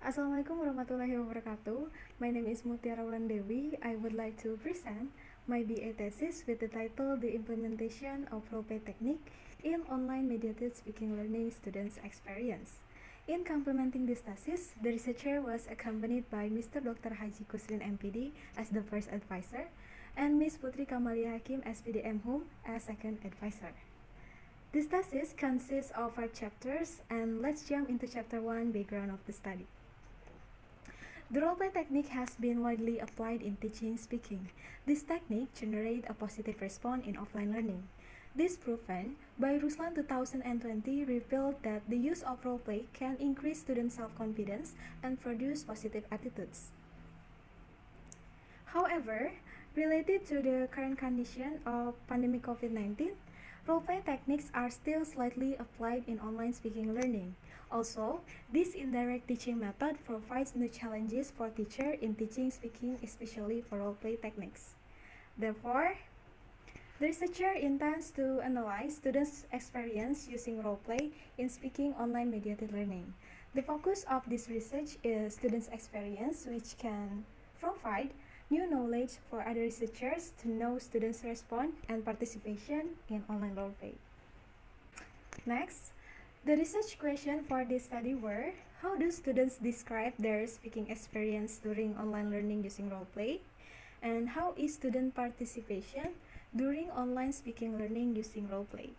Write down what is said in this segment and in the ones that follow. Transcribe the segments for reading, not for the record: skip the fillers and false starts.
Assalamualaikum warahmatullahi wabarakatuh. My name is Mutiara Wulandewi. I would like to present my BA thesis with the title The Implementation of Role-Play Technique in Online Mediated Speaking Learning Students Experience. In complementing this thesis, the researcher was accompanied by Mr. Dr. Haji Kusrin MPD as the first advisor and Ms. Putri Kamalia Hakim SPD MHUM as second advisor. This thesis consists of 5 chapters, and let's jump into chapter 1, background of the study. The role-play technique has been widely applied in teaching speaking. This technique generates a positive response in offline learning. This proven by Ruslan 2020 revealed that the use of role-play can increase student self-confidence and produce positive attitudes. However, related to the current condition of pandemic COVID-19, role-play techniques are still slightly applied in online speaking learning. Also, this indirect teaching method provides new challenges for teachers in teaching speaking, especially for role-play techniques. Therefore, the researcher intends to analyze students' experience using role-play in speaking online mediated learning. The focus of this research is students' experience, which can provide new knowledge for other researchers to know students' response and participation in online role-play. Next, the research question for this study were: how do students describe their speaking experience during online learning using role-play? And how is student participation during online speaking learning using role-play?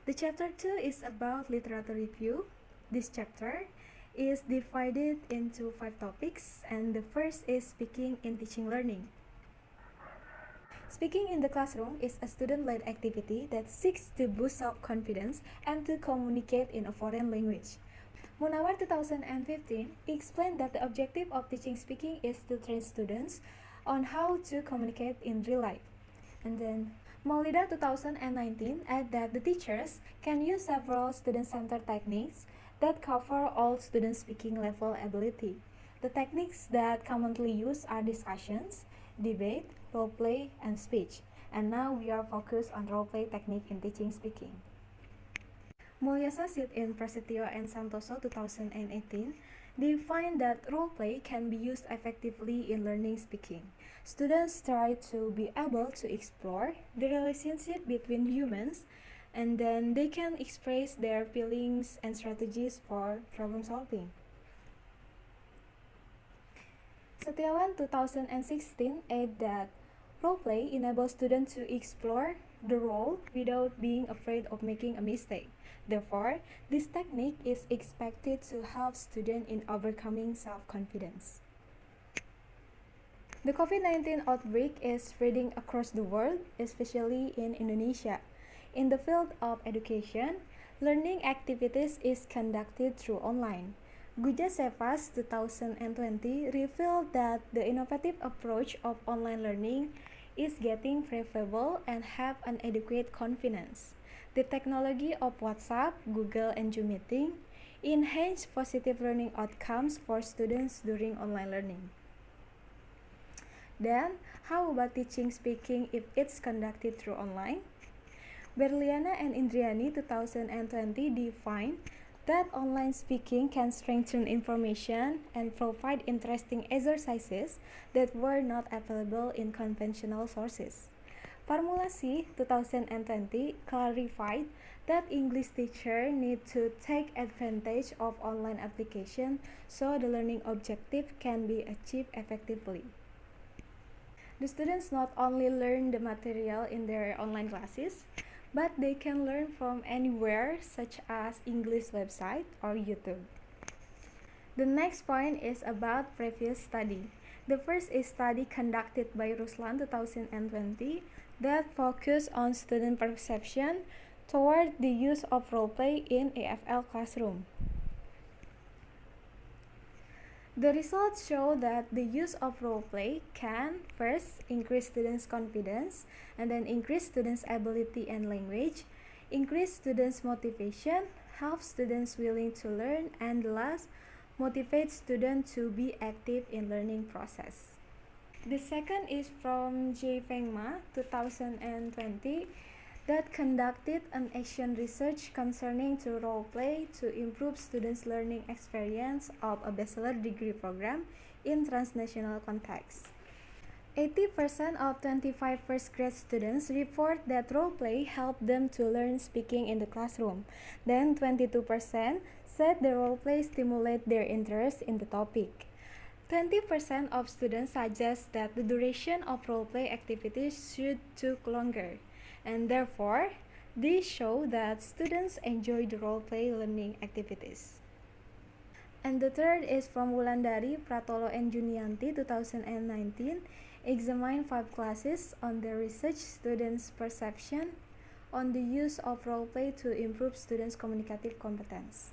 The chapter 2 is about literature review. This chapter is divided into 5 topics, and the first is speaking in teaching learning. Speaking in the classroom is a student-led activity that seeks to boost self-confidence and to communicate in a foreign language. Munawar 2015 explained that the objective of teaching speaking is to train students on how to communicate in real life. And then Maulida 2019 added that the teachers can use several student-centered techniques that cover all student speaking level ability. The techniques that commonly used are discussions, debate, role-play, and speech. And now we are focused on role-play technique in teaching speaking. Mulyasa Sid in Prasetyo and Santoso 2018 defined that role-play can be used effectively in learning speaking. Students try to be able to explore the relationship between humans, and then they can express their feelings and strategies for problem solving. Setiawan 2016 added that role-play enables students to explore the role without being afraid of making a mistake. Therefore, this technique is expected to help students in overcoming self-confidence. The COVID-19 outbreak is spreading across the world, especially in Indonesia. In the field of education, learning activities is conducted through online. Guja Sevas 2020 revealed that the innovative approach of online learning is getting favorable and have an adequate confidence. The technology of WhatsApp, Google, and Zoom meeting enhance positive learning outcomes for students during online learning. Then, how about teaching speaking if it's conducted through online? Berliana and Indriani 2020 defined that online speaking can strengthen information and provide interesting exercises that were not available in conventional sources. Formulasi 2020 clarified that English teachers need to take advantage of online application so the learning objective can be achieved effectively. The students not only learn the material in their online classes, but they can learn from anywhere, such as English website or YouTube. The next point is about previous study. The first is study conducted by Ruslan 2020 that focused on student perception toward the use of role-play in AFL classroom. The results show that the use of role-play can first increase students' confidence, and then increase students' ability and language, increase students' motivation, help students willing to learn, and last, motivate students to be active in learning process. The second is from J. Feng Ma 2020 that conducted an action research concerning to role play to improve students' learning experience of a bachelor degree program in transnational context. 80% of 25 first grade students report that role play helped them to learn speaking in the classroom. Then 22% said the role play stimulated their interest in the topic. 20% of students suggest that the duration of role play activities should take longer, and therefore, these show that students enjoy the role play learning activities. And the third is from Wulandari, Pratolo and Junianti 2019, examined 5 classes on the research students' perception on the use of role play to improve students' communicative competence.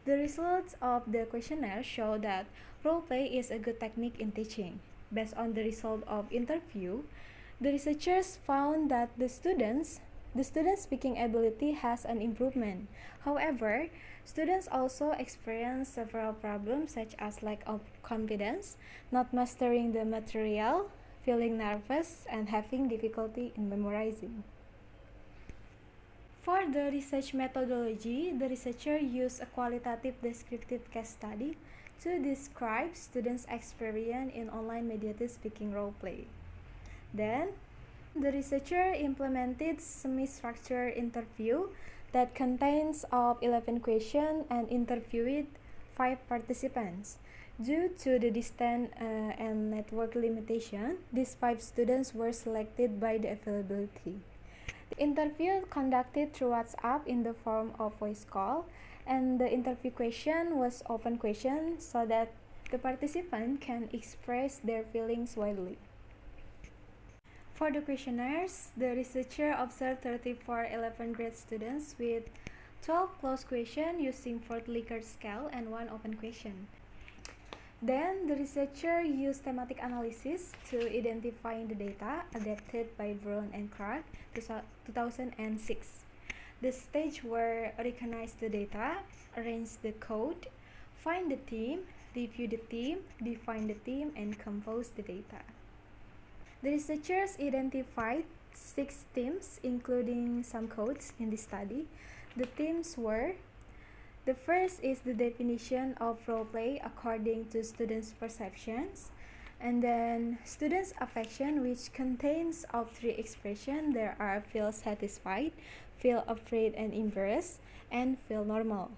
The results of the questionnaire show that role play is a good technique in teaching. Based on the result of interview, the researchers found that the students' speaking ability has an improvement. However, students also experience several problems such as lack of confidence, not mastering the material, feeling nervous, and having difficulty in memorizing. For the research methodology, the researcher used a qualitative descriptive case study to describe students' experience in online mediated speaking role play. Then, the researcher implemented semi-structured interview that contains of 11 questions and interviewed 5 participants. Due to the distance and network limitation, these 5 students were selected by the availability. The interview conducted through WhatsApp in the form of voice call, and the interview question was open question so that the participant can express their feelings widely. For the questionnaires, the researcher observed 34 11th grade students with 12 closed questions using 4 Likert scale and 1 open question. Then, the researcher used thematic analysis to identify the data adapted by Brown and Clark 2006. The stage were recognize the data, arrange the code, find the theme, review the theme, define the theme, and compose the data. The researchers identified 6 themes, including some codes in this study. The themes were: the first is the definition of role play according to students' perceptions, and then students' affection, which contains of 3 expressions. There are feel satisfied, feel afraid and embarrassed, and feel normal.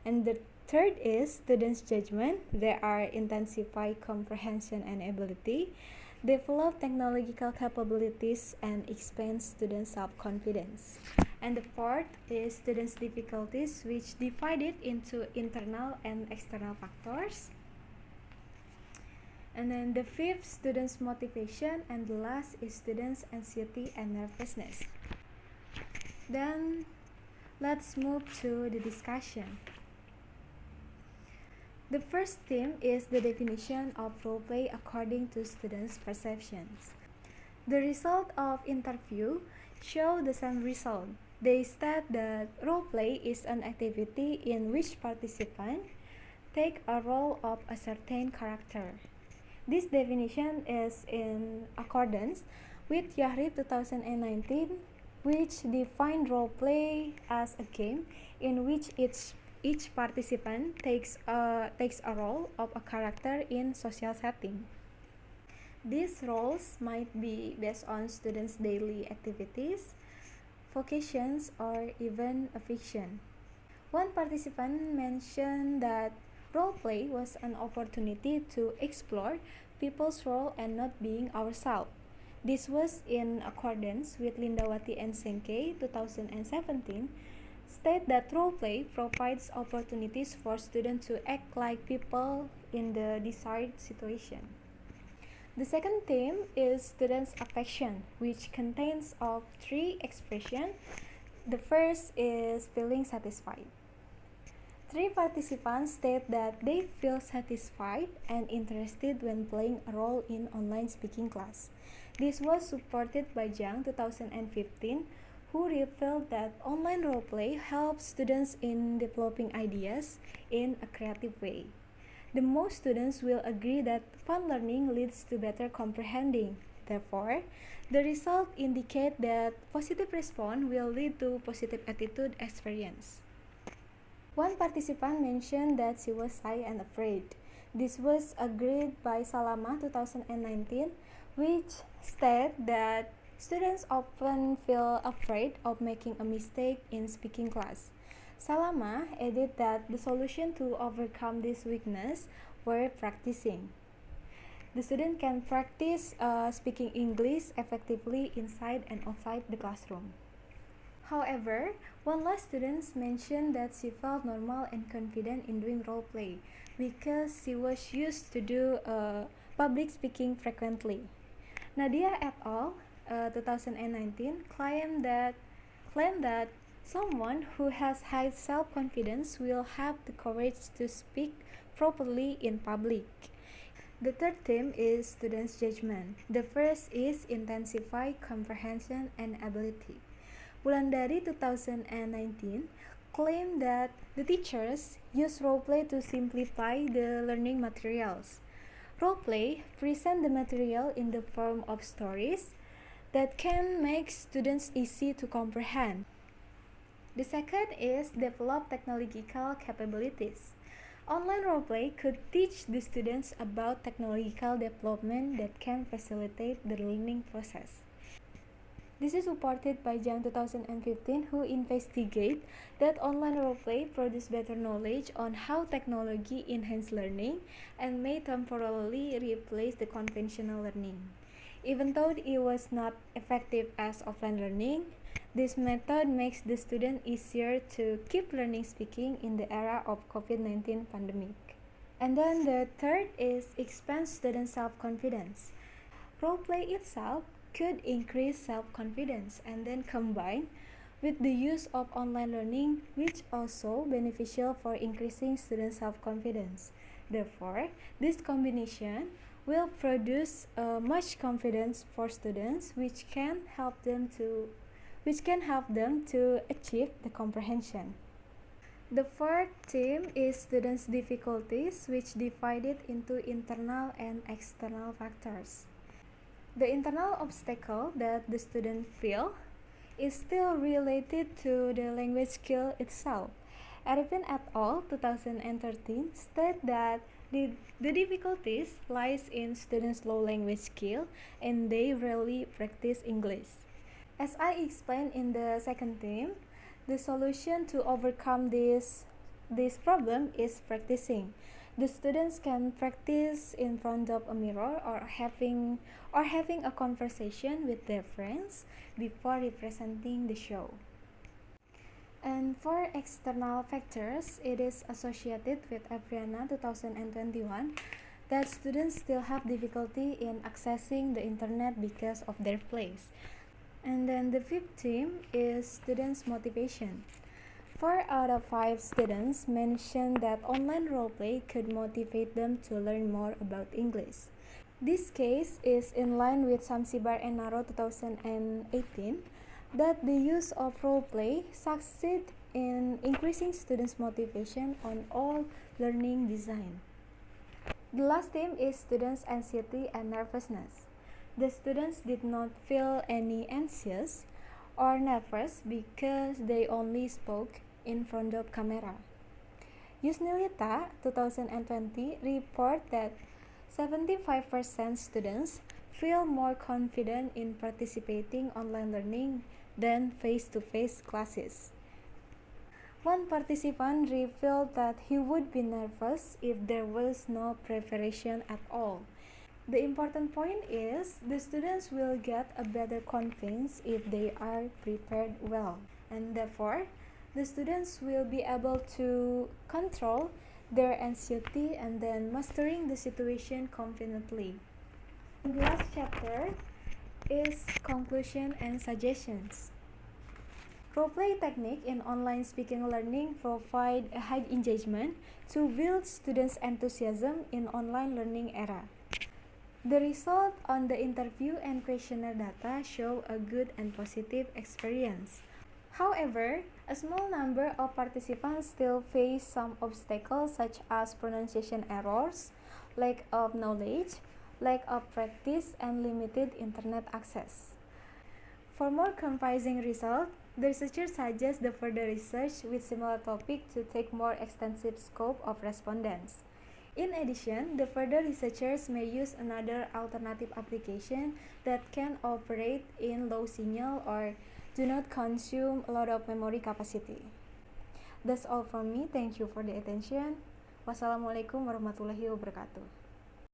And the third is students' judgment. There are intensify comprehension and ability, develop technological capabilities, and expand students' self-confidence. And the fourth is students' difficulties, which divided into internal and external factors. And then the fifth, students' motivation, and the last is students' anxiety and nervousness. Then let's move to the discussion. The first theme is the definition of role play according to students' perceptions. The result of interview show the same result. They state that role play is an activity in which participants take a role of a certain character. This definition is in accordance with Yahrib 2019, which defined role play as a game in which each participant takes a role of a character in social setting. These roles might be based on students' daily activities, vocations, or even a fiction. One participant mentioned that role play was an opportunity to explore people's role and not being ourselves. This was in accordance with Lindawati and Senke 2017, state that role play provides opportunities for students to act like people in the desired situation. The second theme is students' affection, which contains of 3 expressions. The first is feeling satisfied. 3 participants state that they feel satisfied and interested when playing a role in online speaking class. This was supported by Jiang 2015, who revealed that online role play helps students in developing ideas in a creative way. The most students will agree that fun learning leads to better comprehending. Therefore, the result indicate that positive response will lead to positive attitude experience. One participant mentioned that she was shy and afraid. This was agreed by Salama 2019, which stated that students often feel afraid of making a mistake in speaking class. Salama added that the solution to overcome this weakness were practicing. The student can practice speaking English effectively inside and outside the classroom. However, one last student mentioned that she felt normal and confident in doing role play because she was used to do public speaking frequently. Nadia et al. 2019 claimed that someone who has high self-confidence will have the courage to speak properly in public. The third theme is students' judgment. The first is intensify comprehension and ability. Wulandewi 2019 claimed that the teachers use roleplay to simplify the learning materials. Roleplay present the material in the form of stories that can make students easy to comprehend. The second is develop technological capabilities. Online roleplay could teach the students about technological development that can facilitate the learning process. This is supported by Jang 2015, who investigate that online roleplay produce better knowledge on how technology enhance learning and may temporarily replace the conventional learning. Even though it was not effective as offline learning, this method makes the student easier to keep learning speaking in the era of COVID-19 pandemic. And then the third is expand student self-confidence. Roleplay itself could increase self-confidence and then combine with the use of online learning, which also beneficial for increasing student self-confidence. Therefore, this combination will produce much confidence for students, which can help them to achieve the comprehension. The fourth theme is students' difficulties, which divided into internal and external factors. The internal obstacle that the student feel is still related to the language skill itself. Arifin et al. 2013 state that the difficulties lies in students' low language skill and they rarely practice English. As I explained in the second theme, the solution to overcome this problem is practicing. The students can practice in front of a mirror or having a conversation with their friends before representing the show. And for external factors, it is associated with Abriana 2021 that students still have difficulty in accessing the internet because of their place. And then the fifth theme is students' motivation. 4 out of 5 students mentioned that online roleplay could motivate them to learn more about English. This case is in line with Samsibar and Naro 2018 that the use of roleplay succeed in increasing students' motivation on all learning design. The last theme is students' anxiety and nervousness. The students did not feel any anxious or nervous because they only spoke in front of camera. Yusnilita 2020 report that 75% students feel more confident in participating online learning than face-to-face classes. One participant revealed that he would be nervous if there was no preparation at all. The important point is the students will get a better confidence if they are prepared well, and therefore the students will be able to control their anxiety and then mastering the situation confidently. The last chapter is conclusion and suggestions. Roleplay technique in online speaking learning provide a high engagement to build students' enthusiasm in online learning era. The result on the interview and questionnaire data show a good and positive experience. However, a small number of participants still face some obstacles such as pronunciation errors, lack of knowledge, lack of practice, and limited internet access. For more convincing results, the researchers suggest the further research with similar topic to take more extensive scope of respondents. In addition, the further researchers may use another alternative application that can operate in low signal or do not consume a lot of memory capacity. That's all from me. Thank you for the attention. Wassalamualaikum warahmatullahi wabarakatuh.